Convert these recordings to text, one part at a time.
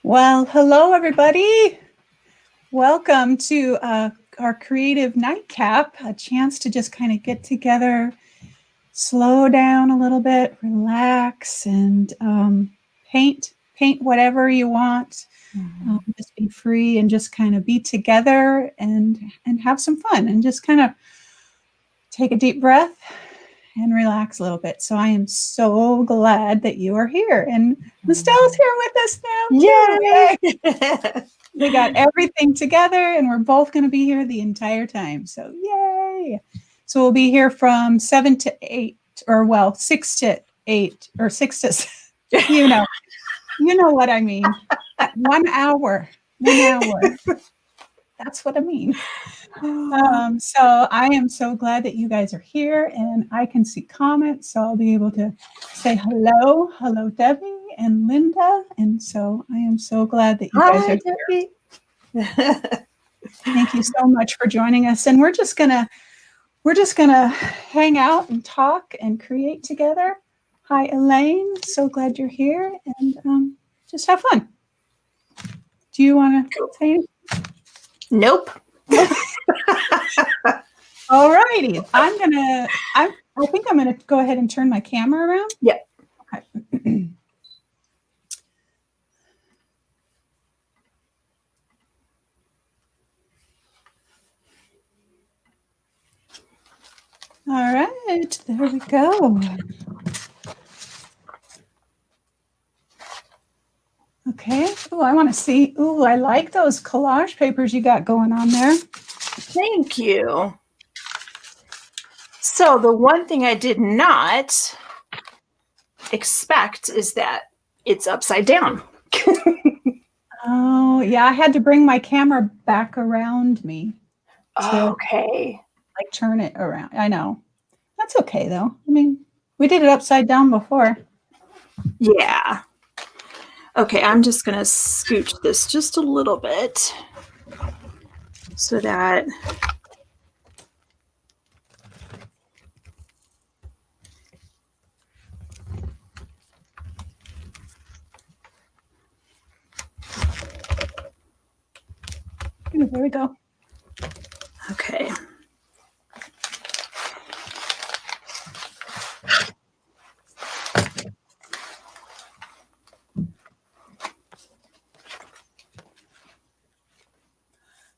Well, hello, everybody. Welcome to our creative nightcap, a chance to just kind of get together, slow down a little bit, relax, and paint whatever you want. Just be free and just kind of be together and have some fun and just kind of take a deep breath and relax a little bit. So I am so glad that you are here. And Mystele's here with us now. Yay! We got everything together and we're both going to be here the entire time. So yay! So we'll be here from 7 to 8, or well, 6 to 8, or 6 to, you know what I mean. 1 hour. 1 hour. That's what I mean. So I am so glad that you guys are here and I can see comments. So I'll be able to say hello. Hello, Debbie and Linda. And so I am so glad that you guys are Debbie. here. Thank you so much for joining us. And we're just gonna hang out and talk and create together. Hi, Elaine. So glad you're here and just have fun. Do you want to say anything? Nope. All righty. I think I'm gonna go ahead and turn my camera around. Yeah. Okay. All right, there we go. Okay. Oh, I want to see. Oh, I like those collage papers you got going on there. Thank you. So the one thing I did not expect is that it's upside down. Oh, yeah. I had to bring my camera back around me. Okay. Like turn it around. I know. That's okay, though. I mean, we did it upside down before. Yeah. Okay, I'm just going to scooch this just a little bit so that Ooh, there we go. okay.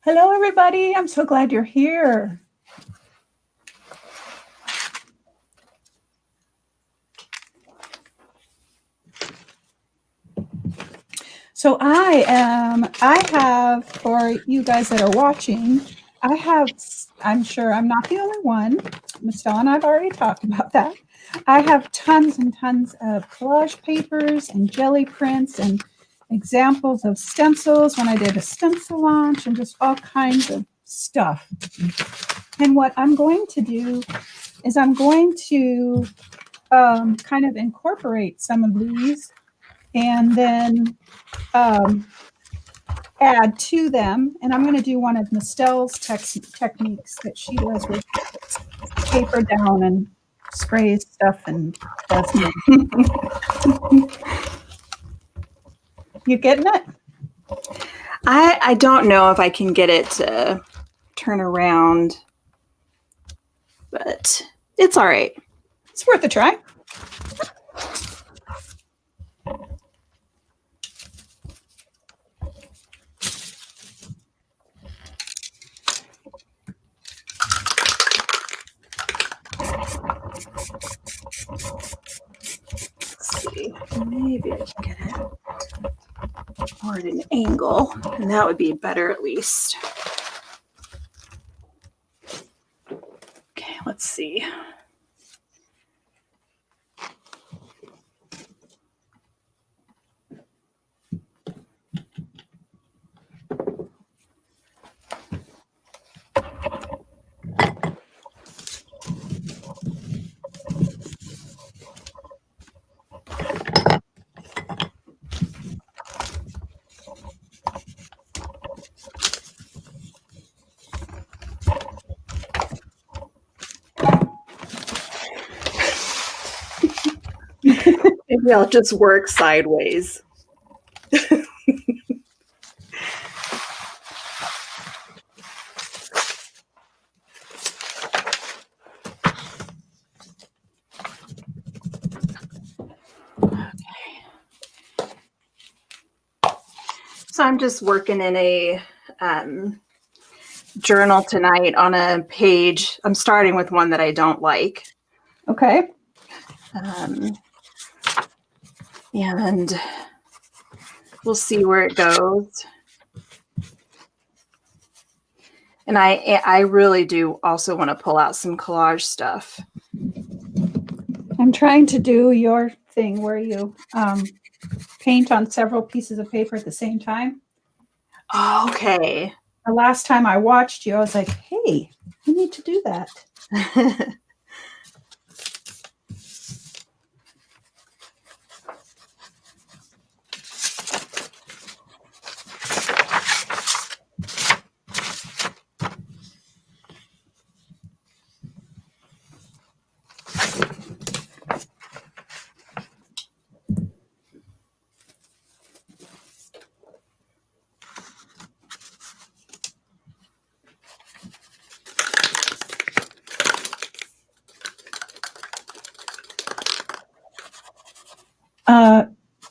Hello, everybody. I'm so glad you're here. So I have, for you guys that are watching, I'm sure I'm not the only one. Mystele and I've already talked about that. I have tons and tons of collage papers and jelly prints and examples of stencils when I did a stencil launch and just all kinds of stuff. And what I'm going to do is I'm going to kind of incorporate some of these and then add to them. And I'm going to do one of Mystele's techniques that she does with paper down and sprays stuff and does things. You getting it? I don't know if I can get it to turn around, but it's all right. It's worth a try. Let's see, maybe I can get it more at an angle, and that would be better at least. Okay, let's see. Maybe I'll just work sideways. So I'm just working in a journal tonight on a page. I'm starting with one that I don't like. Okay. And we'll see where it goes. And I really do also want to pull out some collage stuff. I'm trying to do your thing where you paint on several pieces of paper at the same time. Oh, okay. The last time I watched you, I was like, hey, you need to do that.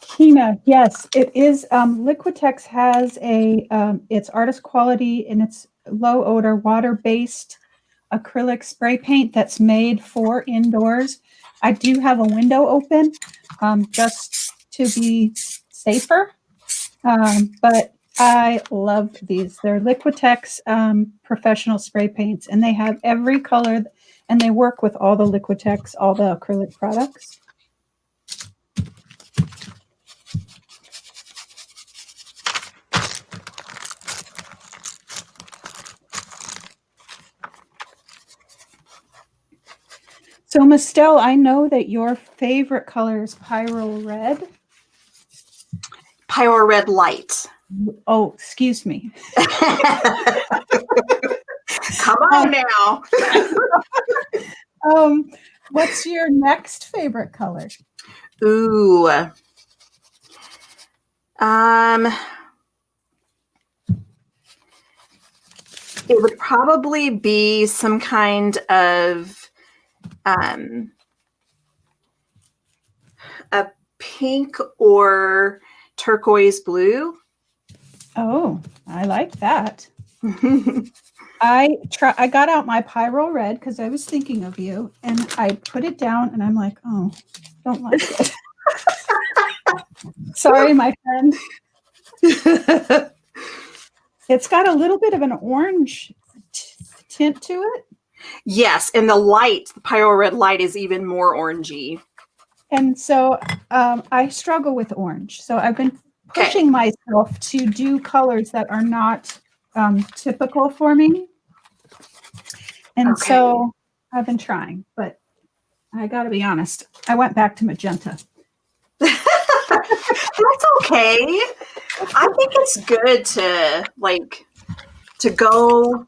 Kina, yes, it is. Liquitex has it's artist quality and it's low odor, water-based acrylic spray paint that's made for indoors. I do have a window open just to be safer, but I love these. They're Liquitex professional spray paints, and they have every color, and they work with all the Liquitex, all the acrylic products. So, Mystele, I know that your favorite color is Pyro Red. Pyro Red Light. Oh, excuse me. Come on now. What's your next favorite color? Ooh. It would probably be some kind of a pink or turquoise blue. Oh, I like that. I got out my Pyro Red because I was thinking of you, and I put it down, and I'm like, oh, don't like it. Sorry, my friend. It's got a little bit of an orange tint to it. Yes, and the Pyro Red Light is even more orangey. And so I struggle with orange. So I've been pushing myself to do colors that are not typical for me. And so I've been trying, but I got to be honest, I went back to magenta. That's okay. I think it's good to go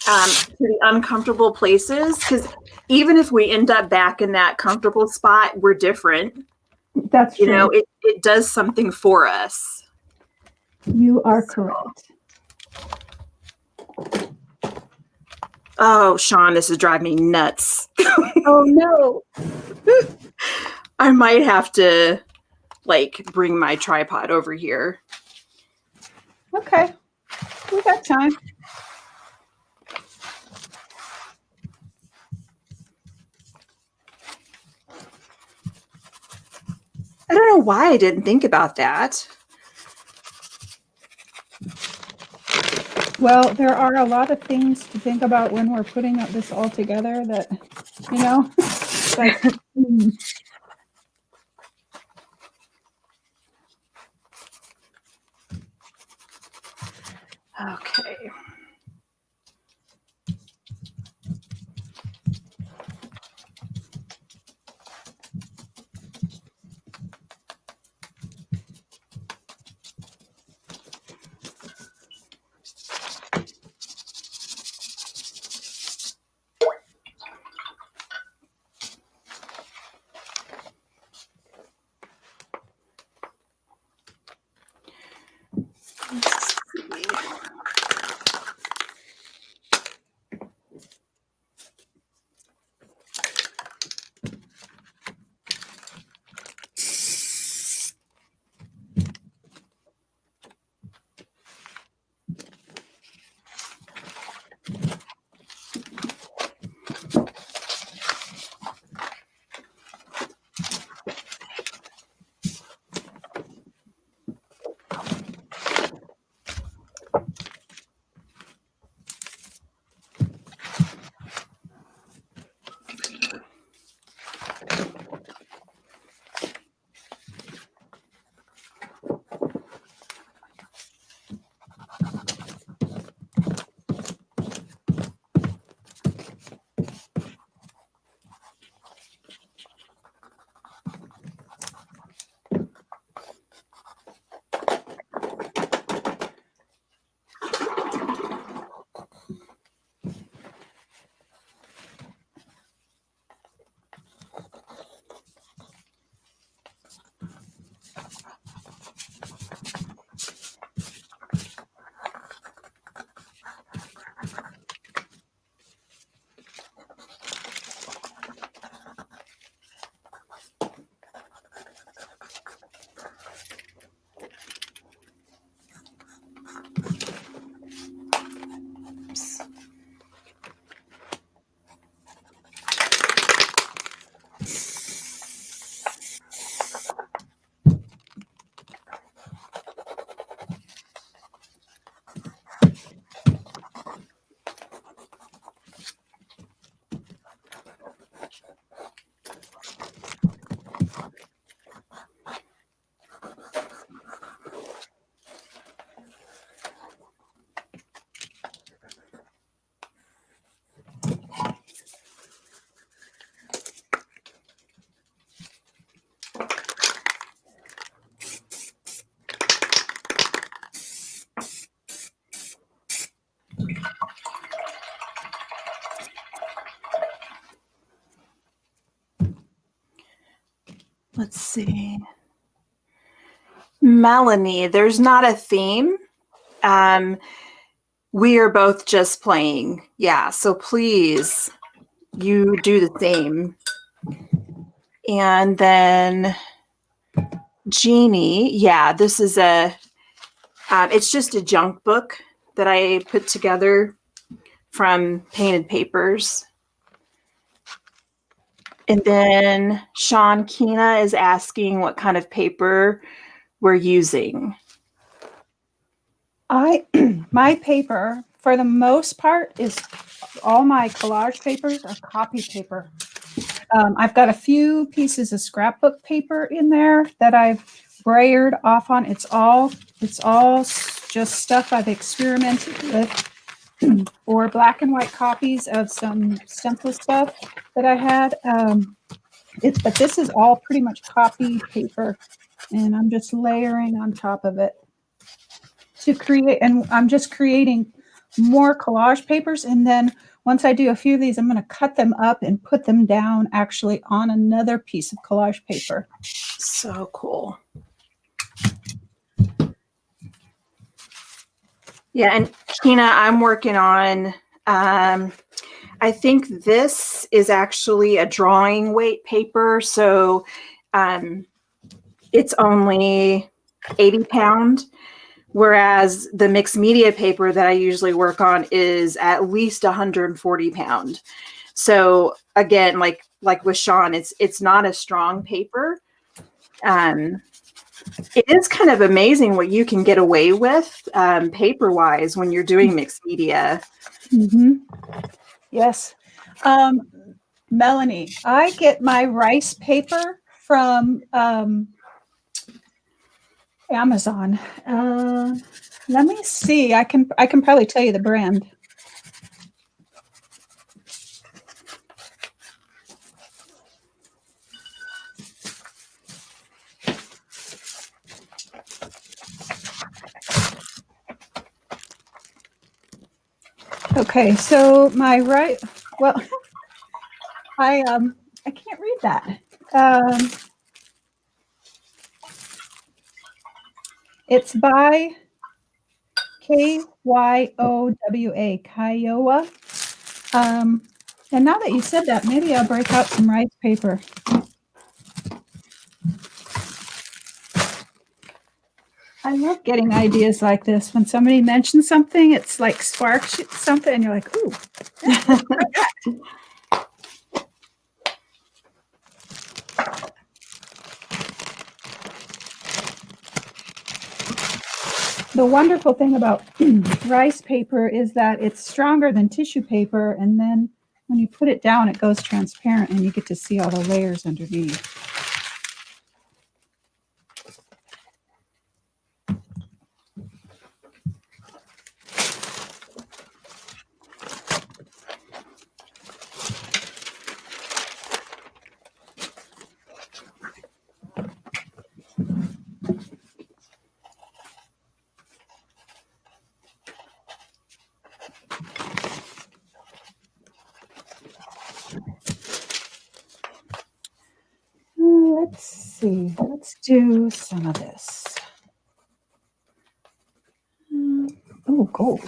to the uncomfortable places, because even if we end up back in that comfortable spot, we're different. That's true. You know, it does something for us. You are correct. Oh, Shawn, this is driving me nuts. Oh, no. I might have to, bring my tripod over here. Okay. We got time. I don't know why I didn't think about that. Well, there are a lot of things to think about when we're putting this all together that, like, Okay. let's see. Melanie, there's not a theme. We are both just playing. Yeah, so please, you do the same. And then Jeannie, yeah, this is it's just a junk book that I put together from painted papers. And then Shawn Keena is asking what kind of paper we're using. My paper, for the most part, is all my collage papers are copy paper. I've got a few pieces of scrapbook paper in there that I've brayered off on. It's all just stuff I've experimented with, or black and white copies of some stencil stuff that I had. But this is all pretty much copy paper, and I'm just layering on top of it to create. And I'm just creating more collage papers, and then once I do a few of these, I'm going to cut them up and put them down actually on another piece of collage paper. So cool. Yeah, and Keena, I'm working on, I think this is actually a drawing weight paper. So it's only 80 pound, whereas the mixed media paper that I usually work on is at least 140 pound. So again, like with Shawn, it's not a strong paper. It is kind of amazing what you can get away with paper-wise when you're doing mixed media. Mm-hmm. Yes. Melanie, I get my rice paper from Amazon. Let me see. I can probably tell you the brand. Okay, so my well, I can't read that. It's by Kyowa, Kiowa. And now that you said that, maybe I'll break out some rice paper. I love getting ideas like this. When somebody mentions something, it's like sparks something, and you're like, ooh. The wonderful thing about rice paper is that it's stronger than tissue paper, and then when you put it down, it goes transparent, and you get to see all the layers underneath. Let's see. Let's do some of this. Oh, gold.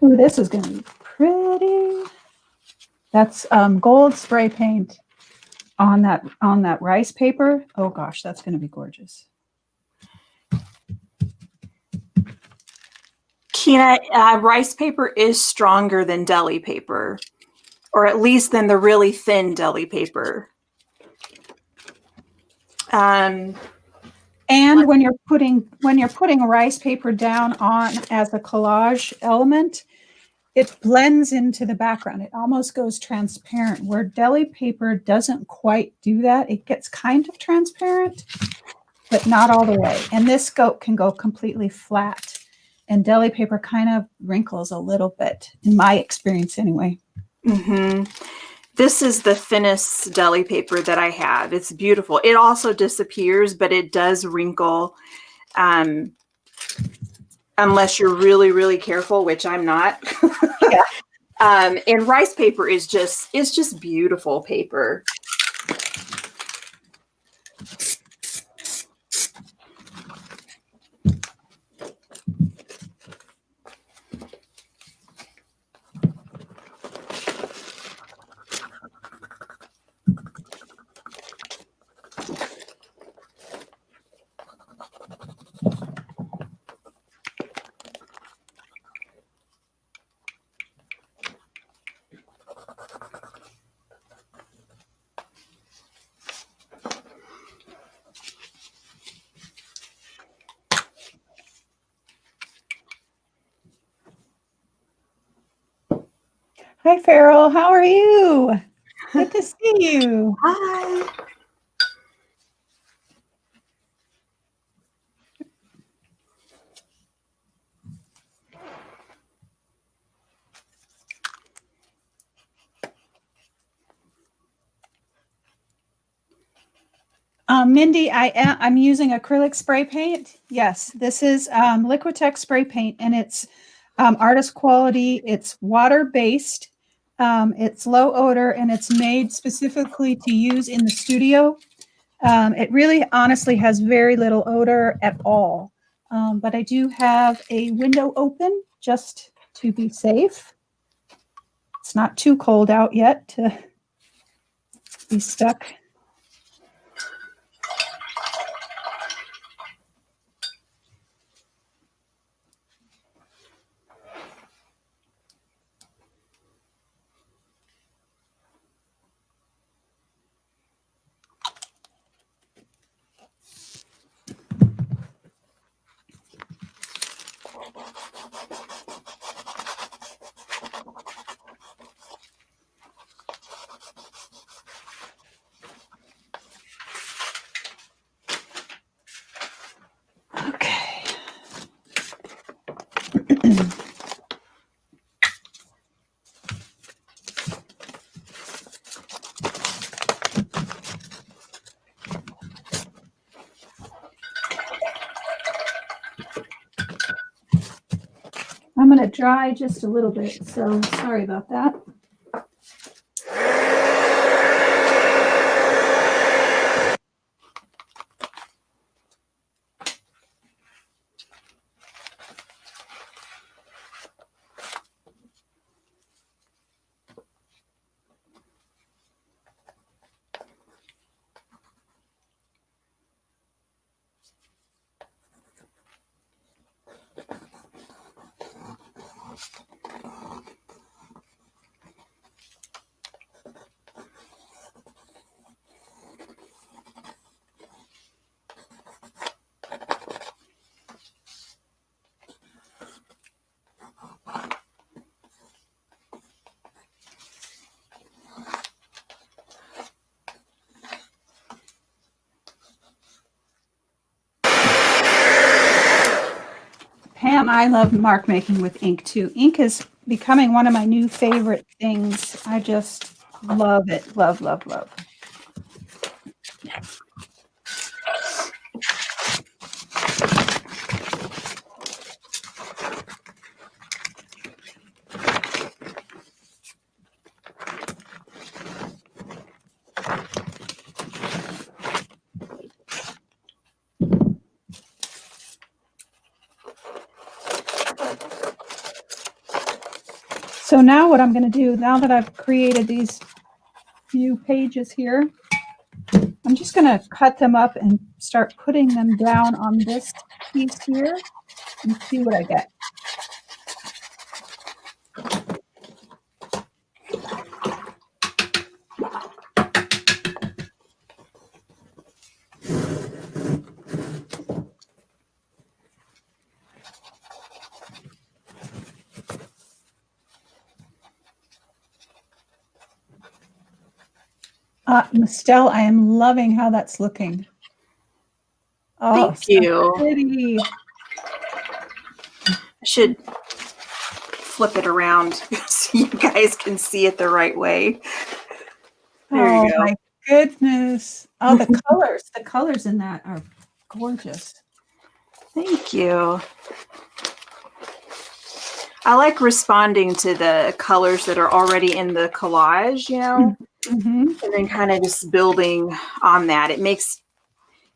Ooh, this is going to be pretty. That's gold spray paint on that rice paper. Oh gosh, that's going to be gorgeous. Keena, rice paper is stronger than deli paper, or at least than the really thin deli paper. And when you're putting rice paper down on as a collage element, it blends into the background. It almost goes transparent, where deli paper doesn't quite do that. It gets kind of transparent, but not all the way. And this can go completely flat. And deli paper kind of wrinkles a little bit, in my experience anyway. Mm-hmm. This is the thinnest deli paper that I have. It's beautiful. It also disappears, but it does wrinkle. Unless you're really, really careful, which I'm not. Yeah. And rice paper is just beautiful paper. Hi, Farrell. How are you? Good to see you. Hi. Mindy, I'm using acrylic spray paint. Yes, this is Liquitex spray paint, and it's artist quality. It's water-based. It's low odor, and it's made specifically to use in the studio. It really honestly has very little odor at all. But I do have a window open just to be safe. It's not too cold out yet to be stuck. Okay. I'm going to dry just a little bit, so sorry about that. Pam, I love mark making with ink too. Ink is becoming one of my new favorite things. I just love it. Love, love, love. So now what I'm going to do, now that I've created these few pages here, I'm just going to cut them up and start putting them down on this piece here and see what I get. Mystele, I am loving how that's looking. Oh, Thank you. Pretty. I should flip it around so so you guys can see it the right way. There you go. My goodness. Oh, the colors in that are gorgeous. Thank you. I like responding to the colors that are already in the collage, you know, and then kind of just building on that. It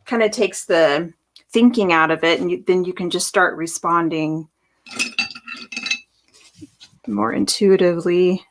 kind of takes the thinking out of it, and then you can just start responding more intuitively.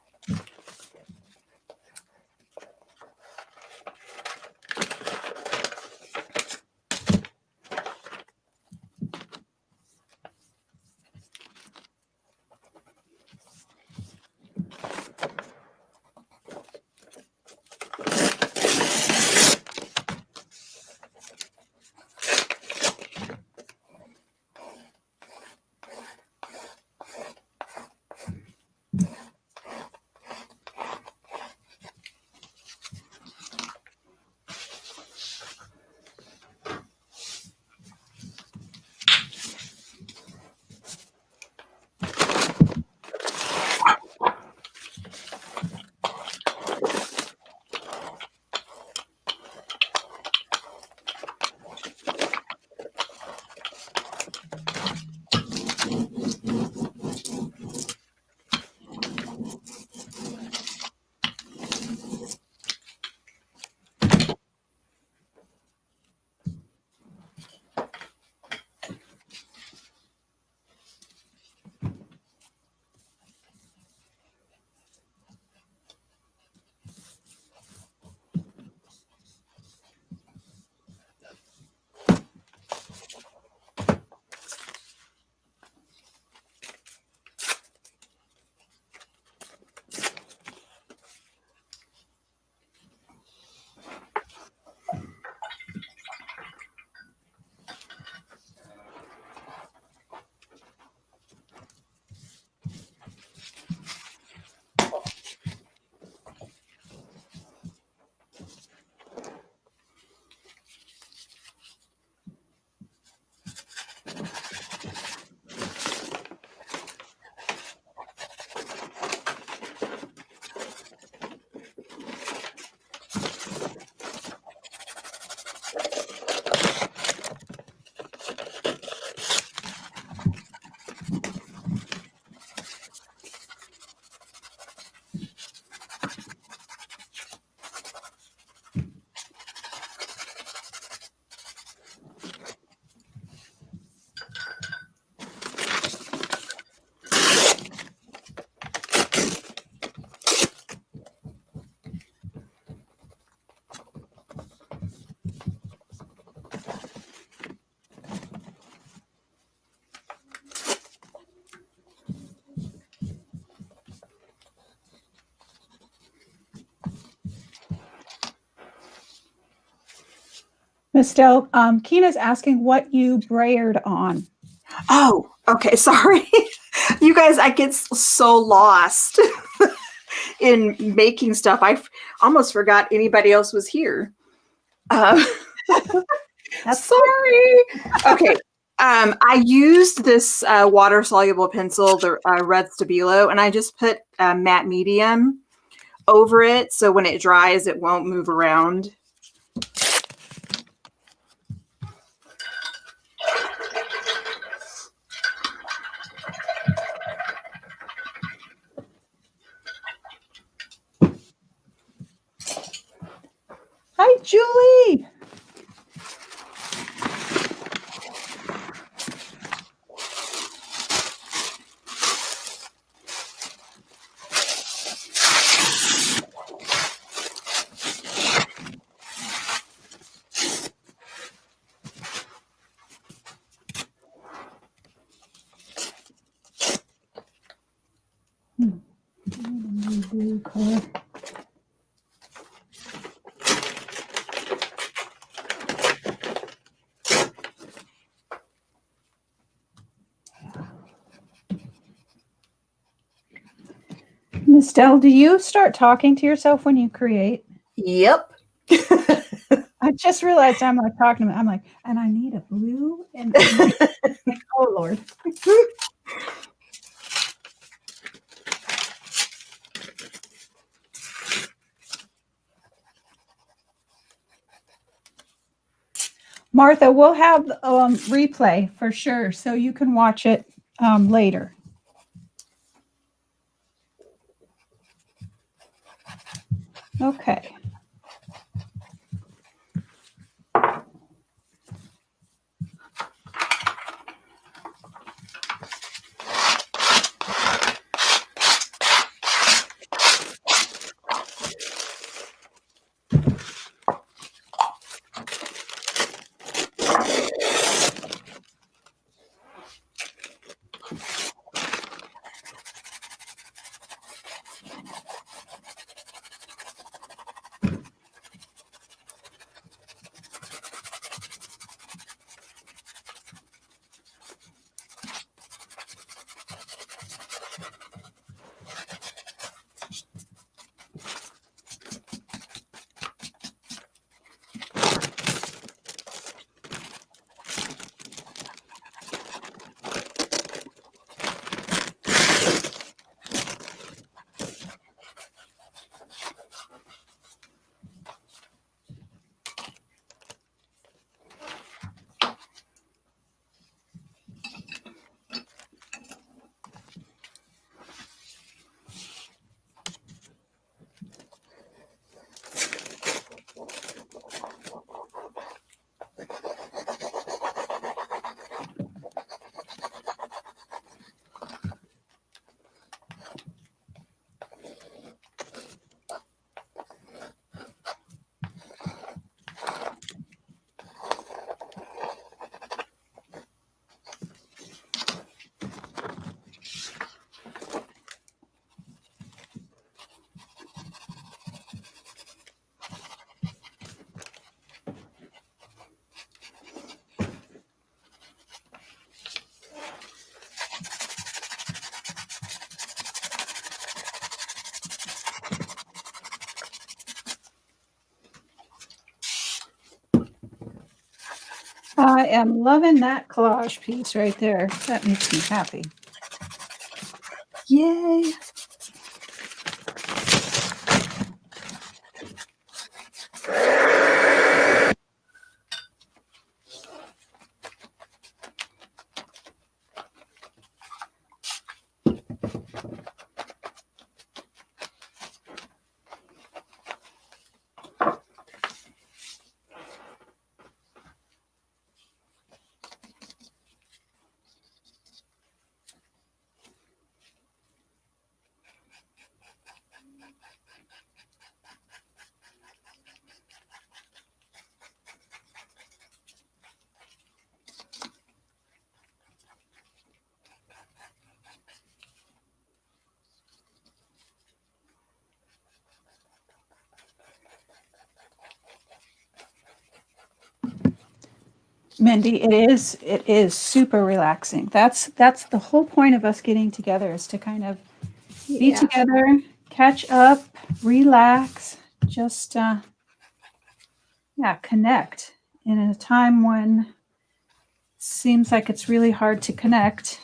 Mystele, Keena's asking what you brayered on. Oh, okay. Sorry. You guys, I get so lost in making stuff. I almost forgot anybody else was here. Sorry. Okay. I used this water-soluble pencil, the red Stabilo, and I just put matte medium over it, so when it dries, it won't move around. Hi, Julie. Blue color. Mystele, do you start talking to yourself when you create? Yep. I just realized I'm like talking to me. I'm like, and I need a blue and like, oh Lord. Martha, we'll have replay for sure, so you can watch it later. Okay. I am loving that collage piece right there. That makes me happy. Yay. Mindy, it is super relaxing. That's the whole point of us getting together, is to kind of be together, catch up, relax, just connect in a time when it seems like it's really hard to connect.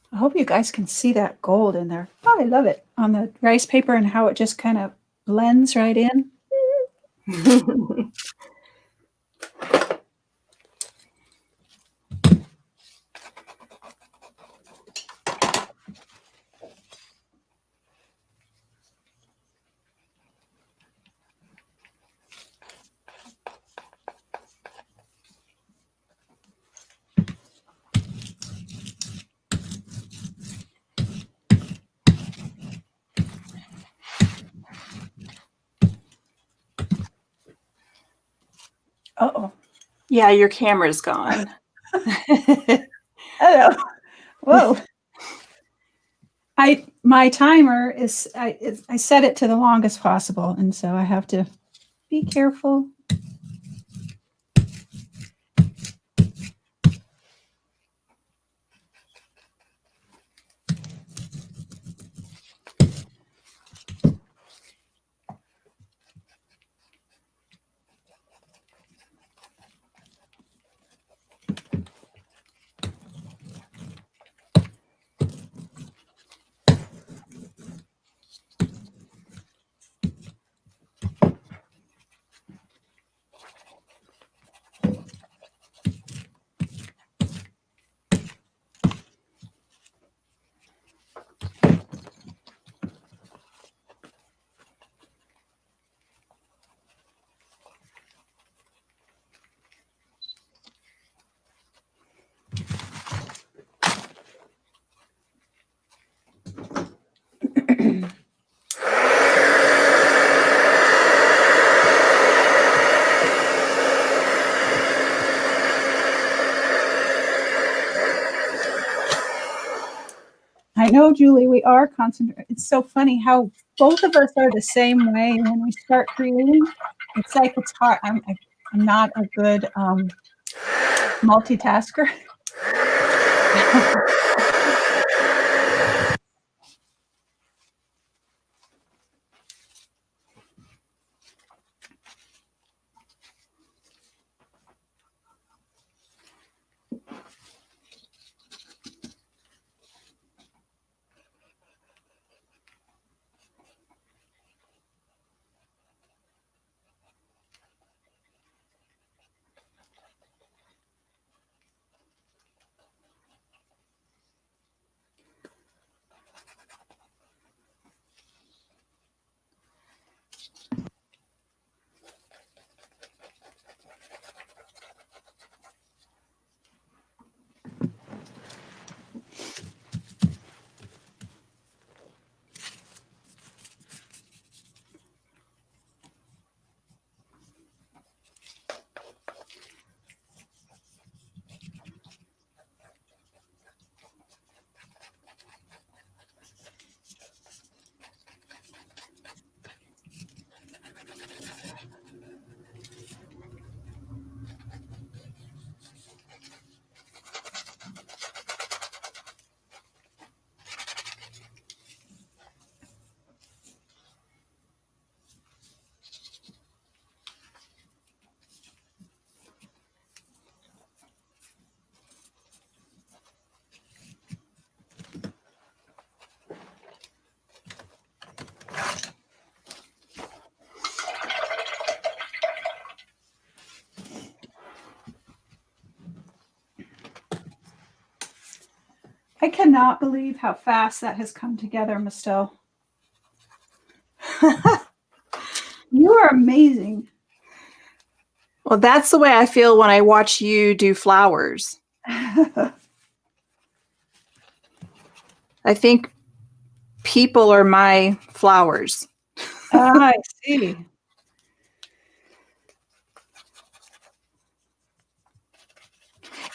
I hope you guys can see that gold in there. Oh, I love it on the rice paper and how it just kind of blends right in. Uh-oh. Yeah, your camera's gone. Hello. Whoa. My timer is I set it to the longest possible, and so I have to be careful. know, Julie, we are concentrating. It's so funny how both of us are the same way when we start creating. It's like it's hard. I'm not a good multitasker. I cannot believe how fast that has come together, Mystele. You are amazing. Well, that's the way I feel when I watch you do flowers. I think people are my flowers. I see.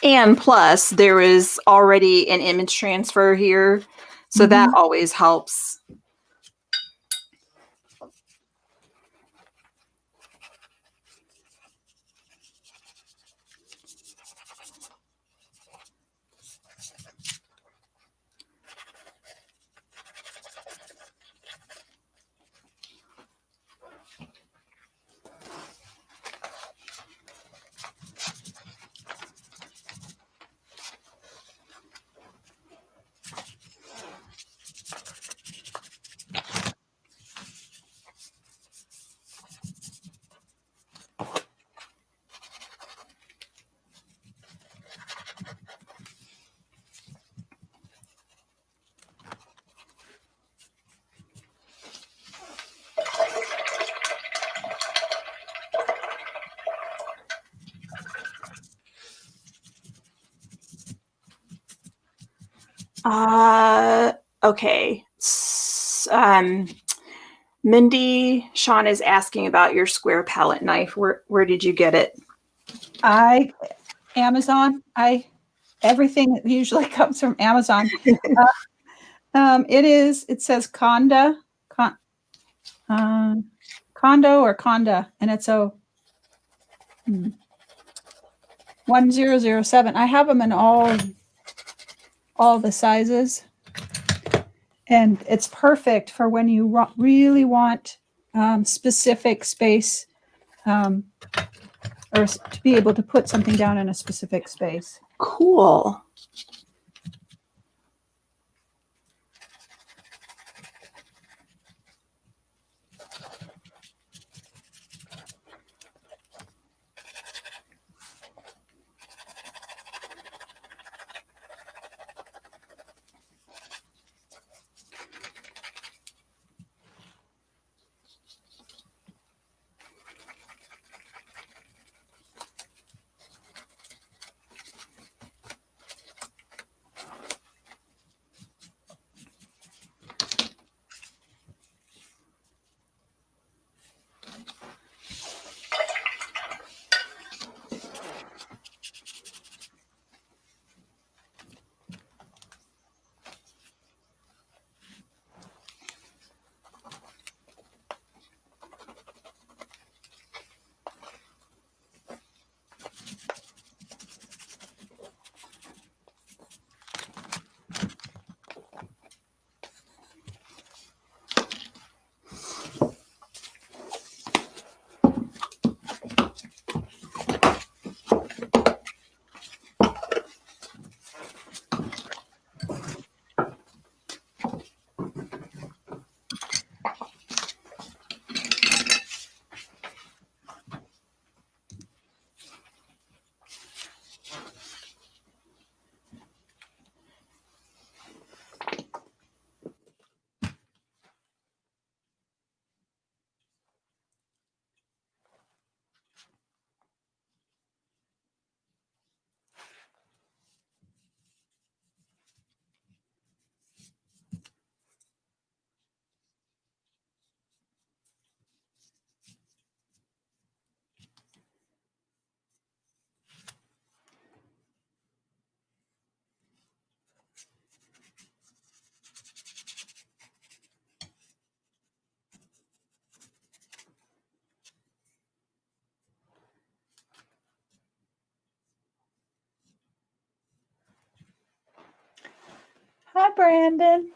And plus, there is already an image transfer here, so that always helps. Okay. Mindy, Shawn is asking about your square palette knife. Where did you get it? Amazon. Everything usually comes from Amazon. It says Conda, Condo or Conda, and it's a 1007. I have them in all the sizes, and it's perfect for when you really want specific space, or to be able to put something down in a specific space. Cool. Hi, Brandon.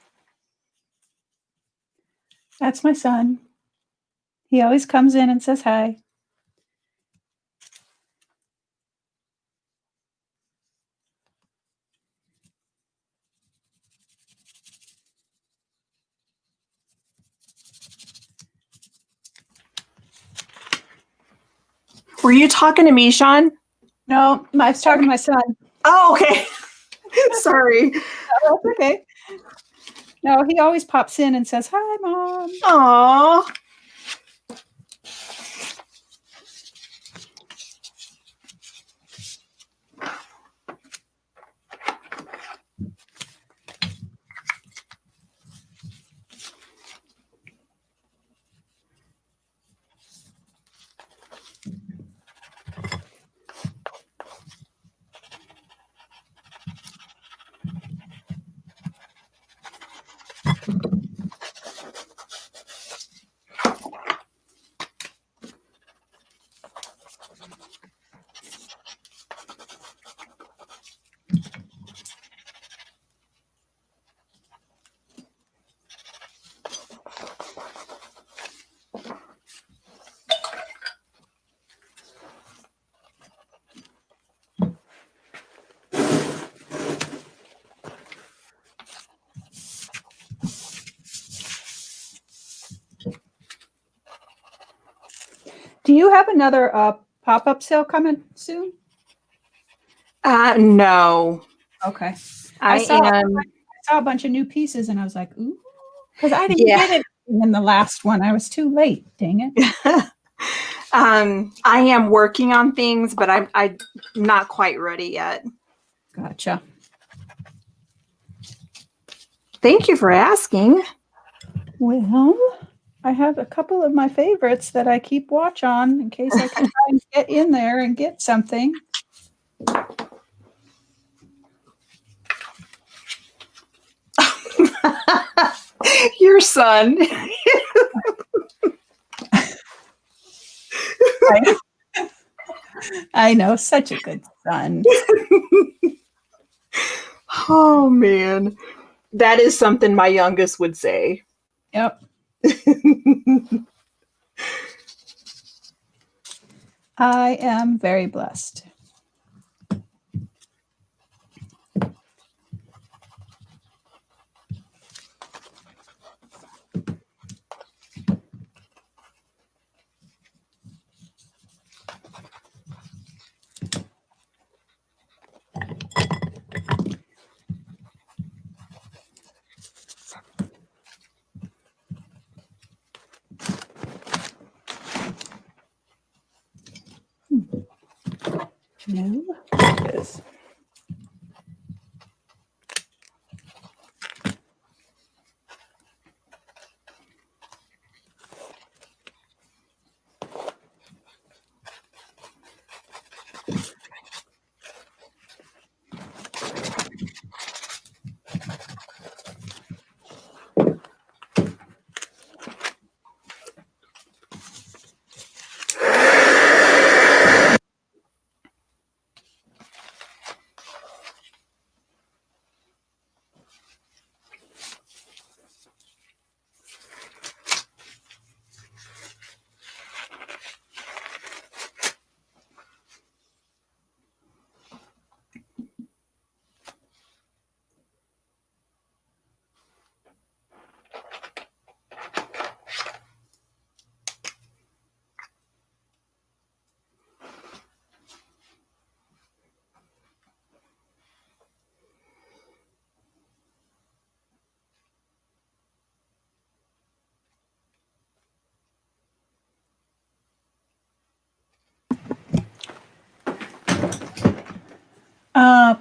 That's my son. He always comes in and says hi. Were you talking to me, Shawn? No, I was talking to my son. Oh, okay. Sorry. Oh, that's okay. No, he always pops in and says, hi, Mom. Aw. Do you have another pop-up sale coming soon? No. Okay. I saw am. I saw a bunch of new pieces and I was like, ooh, because I didn't get it in the last one. I was too late. Dang it. I am working on things, but I'm not quite ready yet. Gotcha. Thank you for asking. Well, I have a couple of my favorites that I keep watch on in case I can try and get in there and get something. Your son. I know, such a good son. Oh, man. That is something my youngest would say. Yep. I am very blessed. No, it is.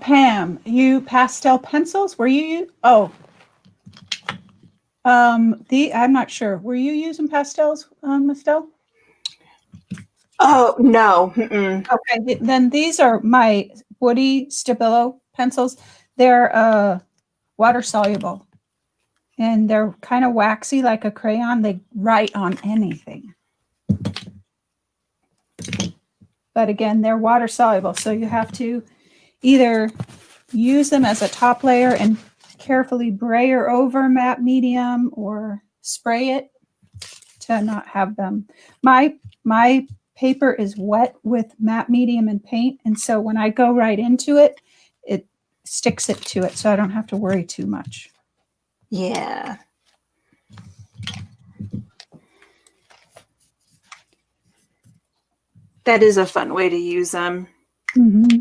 Pam, you pastel pencils? Were you? Oh, I'm not sure. Were you using pastels, Mystele? Oh, no. Mm-mm. Okay, then these are my Woody Stabilo pencils. They're water soluble and they're kind of waxy like a crayon. They write on anything. But again, they're water soluble, so you have to either use them as a top layer and carefully brayer over matte medium or spray it to not have them. My paper is wet with matte medium and paint, and so when I go right into it, it sticks it to it, so I don't have to worry too much. Yeah. That is a fun way to use them. Mm-hmm.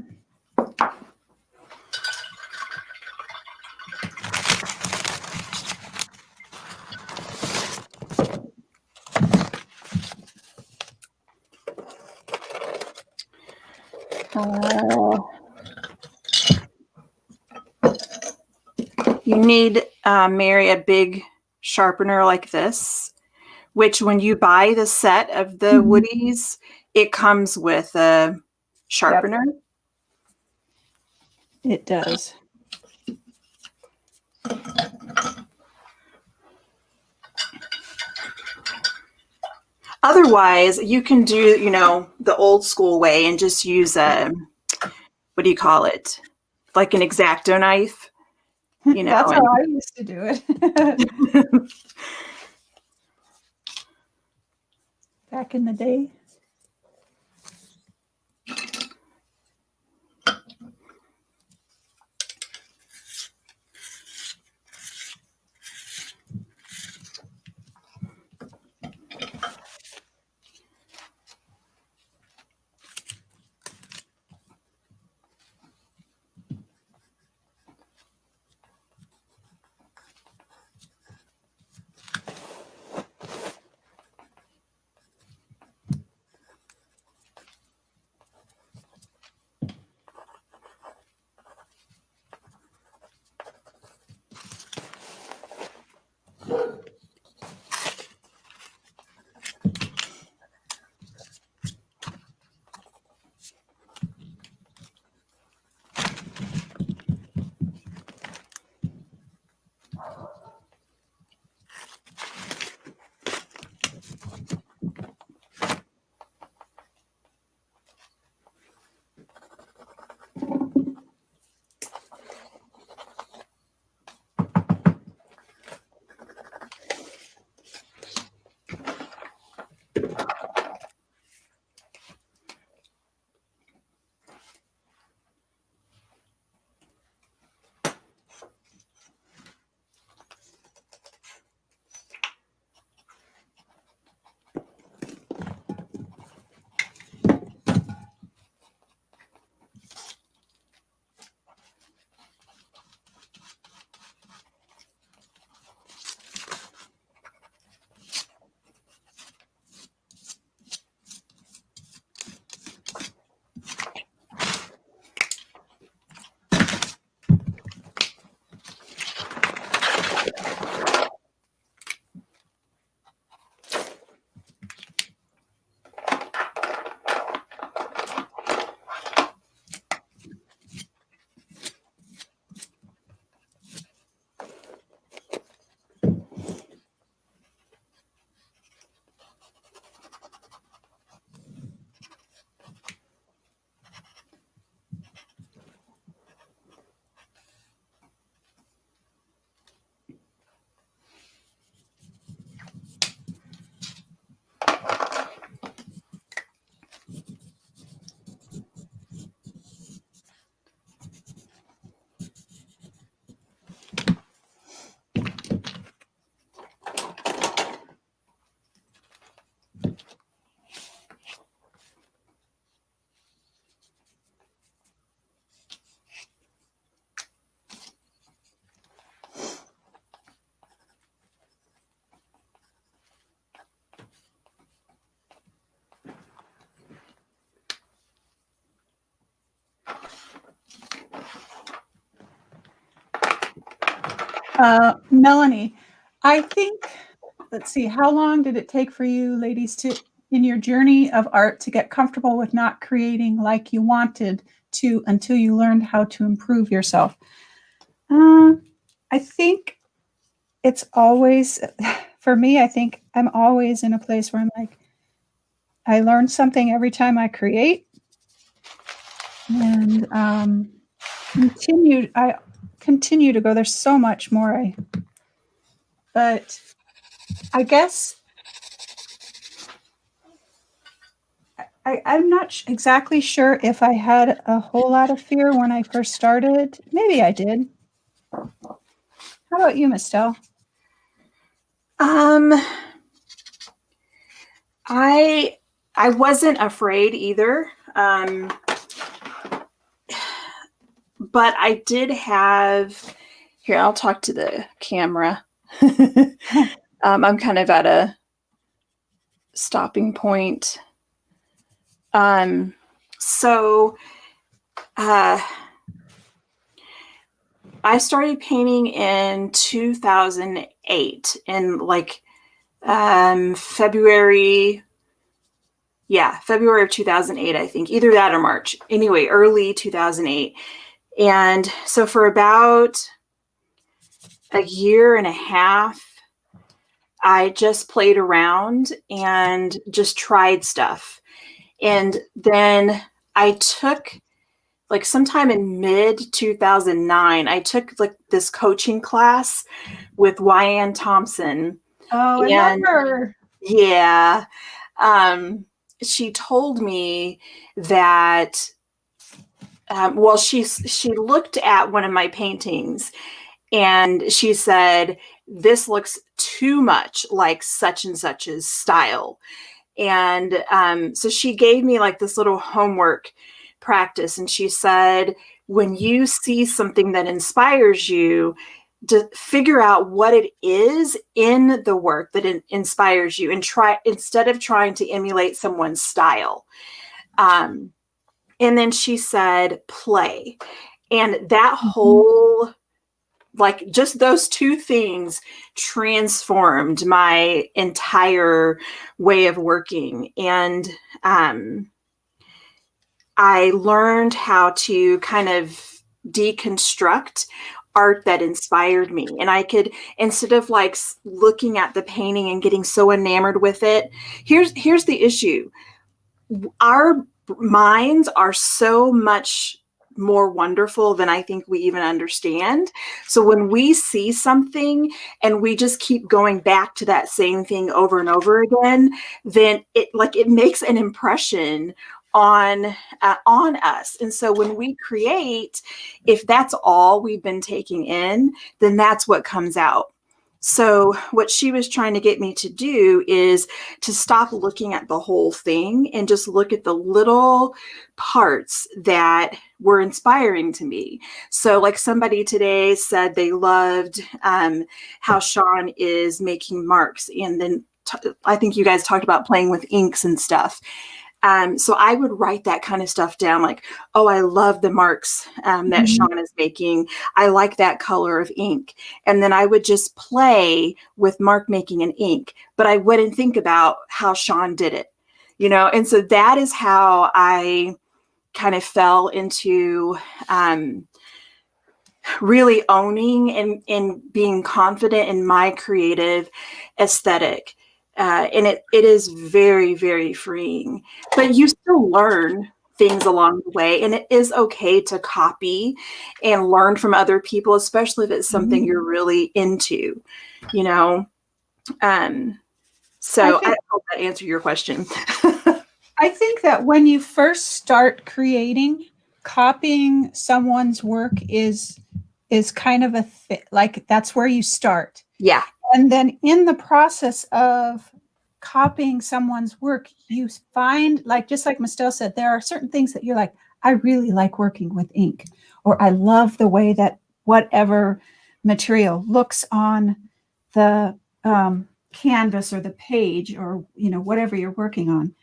You need, Mary, a big sharpener like this, which when you buy the set of the woodies, it comes with a sharpener. Yep. It does. Otherwise, you can do, the old school way and just use a, what do you call it? Like an X-Acto knife, That's how I used to do it. Back in the day. Melanie, I think, let's see, how long did it take for you ladies in your journey of art to get comfortable with not creating like you wanted to until you learned how to improve yourself? I think it's always, for me, I think I'm always in a place where I'm like, I learn something every time I create, and I continue to go. There's so much more. But I guess I'm not exactly sure if I had a whole lot of fear when I first started. Maybe I did. How about you, Mystele? I wasn't afraid either. But I did have, here, I'll talk to the camera. I'm kind of at a stopping point. So I started painting in 2008 in like February of 2008, I think, either that or March. Anyway, early 2008. And so for about a year and a half, I just played around and just tried stuff. And then I took, like sometime in mid 2009, I took like this coaching class with Wyann Thompson. Oh, I love her. Yeah. She told me that, well, she looked at one of my paintings and she said, this looks too much like such and such's style. And so she gave me like this little homework practice. And she said, when you see something that inspires you, to figure out what it is in the work that inspires you and try, instead of trying to emulate someone's style. And then she said, play. And that whole, like just those two things transformed my entire way of working. And I learned how to kind of deconstruct art that inspired me. And I could, instead of like looking at the painting and getting so enamored with it, here's the issue. Our minds are so much more wonderful than I think we even understand. So when we see something and we just keep going back to that same thing over and over again, then it makes an impression on us. And so when we create, if that's all we've been taking in, then that's what comes out. So what she was trying to get me to do is to stop looking at the whole thing and just look at the little parts that were inspiring to me. So like somebody today said they loved how Shawn is making marks. And then I think you guys talked about playing with inks and stuff. So I would write that kind of stuff down, like, oh, I love the marks that Shawn is making. I like that color of ink. And then I would just play with mark making and ink, but I wouldn't think about how Shawn did it, you know? And so that is how I kind of fell into really owning and being confident in my creative aesthetic. And it is very, very freeing, but you still learn things along the way, and it is okay to copy and learn from other people, especially if it's something you're really into, you know? So I hope that answered your question. I think that when you first start creating, copying someone's work is kind of like that's where you start. Yeah. And then in the process of copying someone's work, you find, like, just like Mystele said, there are certain things that you're like, I really like working with ink, or I love the way that whatever material looks on the canvas or the page, or, you know, whatever you're working on.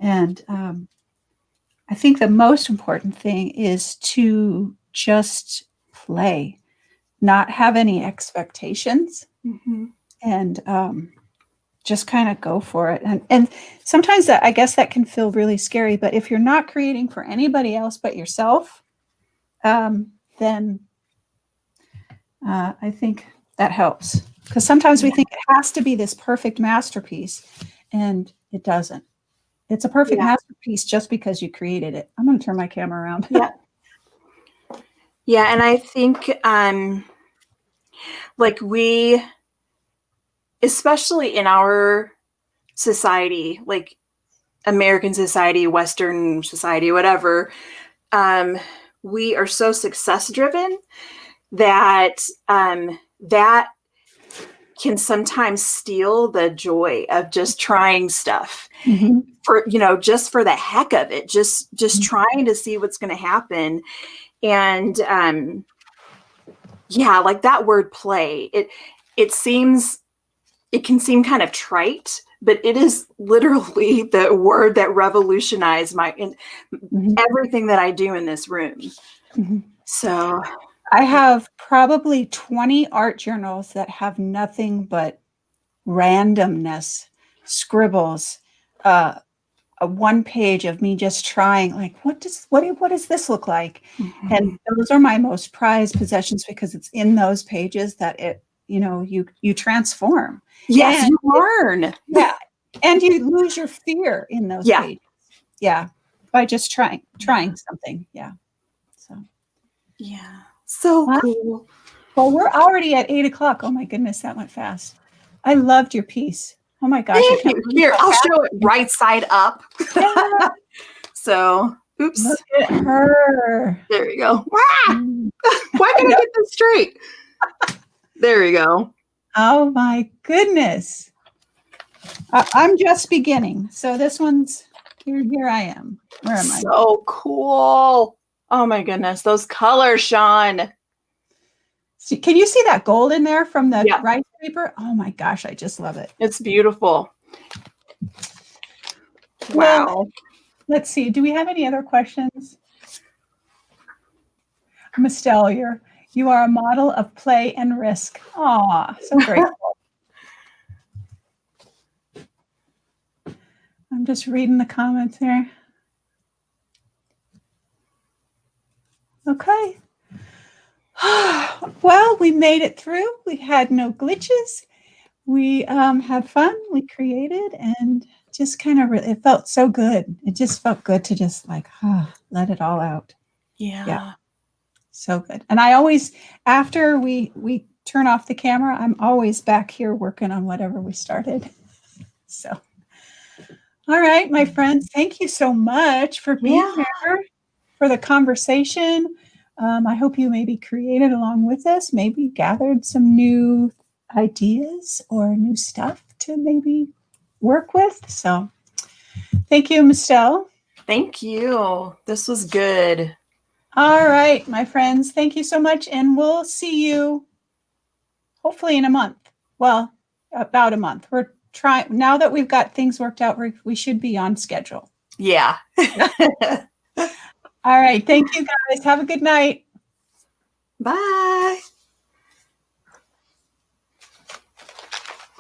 And I think the most important thing is to just play, not have any expectations, and just kind of go for it. And sometimes that, I guess that can feel really scary, but if you're not creating for anybody else but yourself, then I think that helps. Because sometimes we think it has to be this perfect masterpiece, and it doesn't. It's a perfect masterpiece just because you created it. I'm going to turn my camera around. Yeah, and I think like we, especially in our society, like American society, Western society, whatever, we are so success driven that that can sometimes steal the joy of just trying stuff Mm-hmm. for, just for the heck of it, just trying to see what's going to happen. And yeah, like that word play, it can seem kind of trite, but it is literally the word that revolutionized Mm-hmm. everything that I do in this room. Mm-hmm. So I have probably 20 art journals that have nothing but randomness, scribbles, a one page of me just trying, like, what does this look like? mhm. And those are my most prized possessions because it's in those pages that you transform. Yes, And you learn. yeah, and you lose your fear in those Yeah. pages. Yeah, by just trying something. Yeah. So Yeah. So wow. cool. Well, we're already at 8 o'clock. Oh my goodness, that went fast. I loved your piece. Oh my gosh, I Thank can't you. believe Here, how I'll fast. show it right side up. Yeah, So, oops. look at her. There we go. Wah! Mm. Why I can't I know. get this straight? There we go. Oh my goodness. I'm just beginning. So this one's here I am. Where am I? So cool. Oh my goodness. Those colors, Shawn. Can you see that gold in there from the Yeah, rice paper? Oh my gosh, I just love it. it's beautiful. Well, Wow. let's see. Do we have any other questions? Mystele, you are a model of play and risk. Aw, so grateful. I'm just reading the comments here. Okay. Well, we made it through. We had no glitches. We had fun. We created and just kind of it felt so good. It just felt good to just like let it all out. Yeah, so good. And I always, after we turn off the camera, I'm always back here working on whatever we started. So, all right, my friends, thank you so much for being Yeah. here, for the conversation. I hope you maybe created along with us, maybe gathered some new ideas or new stuff to maybe work with. So thank you, Mystele. Thank you. This was good. All right, my friends, thank you so much. And we'll see you hopefully in a month. Well, about a month. We're trying, now that we've got things worked out, we should be on schedule. Yeah. All right. Thank you guys. Have a good night. Bye.